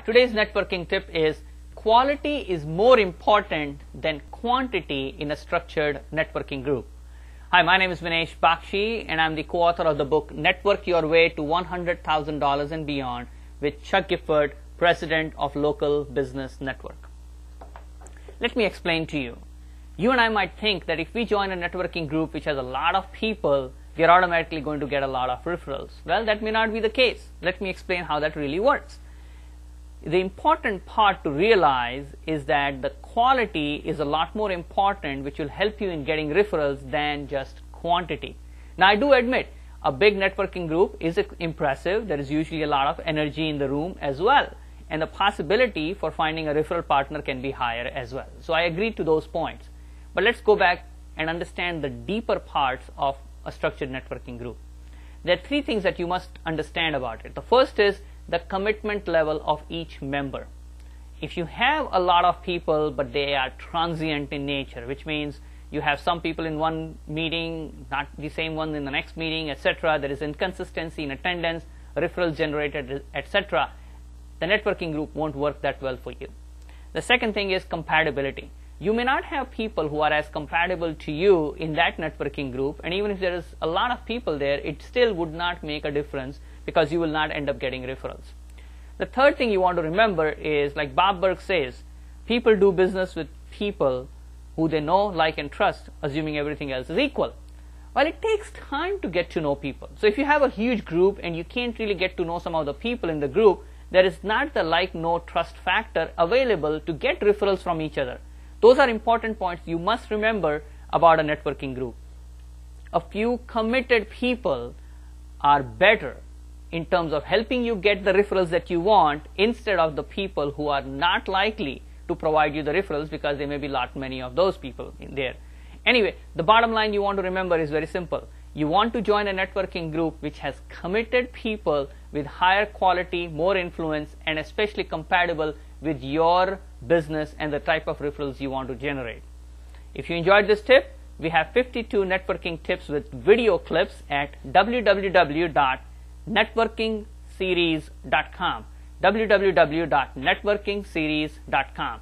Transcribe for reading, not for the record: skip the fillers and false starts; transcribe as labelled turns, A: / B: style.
A: Today's networking tip is quality is more important than quantity in a structured networking group. Hi, my name is Vinesh Bakshi and I'm the co-author of the book Network Your Way to $100,000 and Beyond with Chuck Gifford, President of Local Business Network. Let me explain to you. You and I might think that if we join a networking group which has a lot of people, we are automatically going to get a lot of referrals. Well, that may not be the case. Let me explain how that really works. The important part to realize is that the quality is a lot more important, which will help you in getting referrals than just quantity. Now, I do admit a big networking group is impressive. There is usually a lot of energy in the room as well, and the possibility for finding a referral partner can be higher as well. So I agree to those points. But let's go back and understand the deeper parts of a structured networking group. There are three things that you must understand about it. The first is the commitment level of each member. If you have a lot of people but they are transient in nature, which means you have some people in one meeting, not the same one in the next meeting, etc., there is inconsistency in attendance, referrals generated, etc., the networking group won't work that well for you. The second thing is compatibility. You may not have people who are as compatible to you in that networking group, and even if there is a lot of people there, it still would not make a difference because you will not end up getting referrals. The third thing you want to remember is, like Bob Burg says, people do business with people who they know, like, and trust, assuming everything else is equal. Well, it takes time to get to know people. So if you have a huge group and you can't really get to know some of the people in the group, there is not the like, know, trust factor available to get referrals from each other. Those are important points you must remember about a networking group. A few committed people are better in terms of helping you get the referrals that you want, instead of the people who are not likely to provide you the referrals because there may be many of those people in there. Anyway, the bottom line you want to remember is very simple. You want to join a networking group which has committed people with higher quality, more influence, and especially compatible with your business and the type of referrals you want to generate. If you enjoyed this tip, we have 52 networking tips with video clips at www.networkingseries.com. www.networkingseries.com.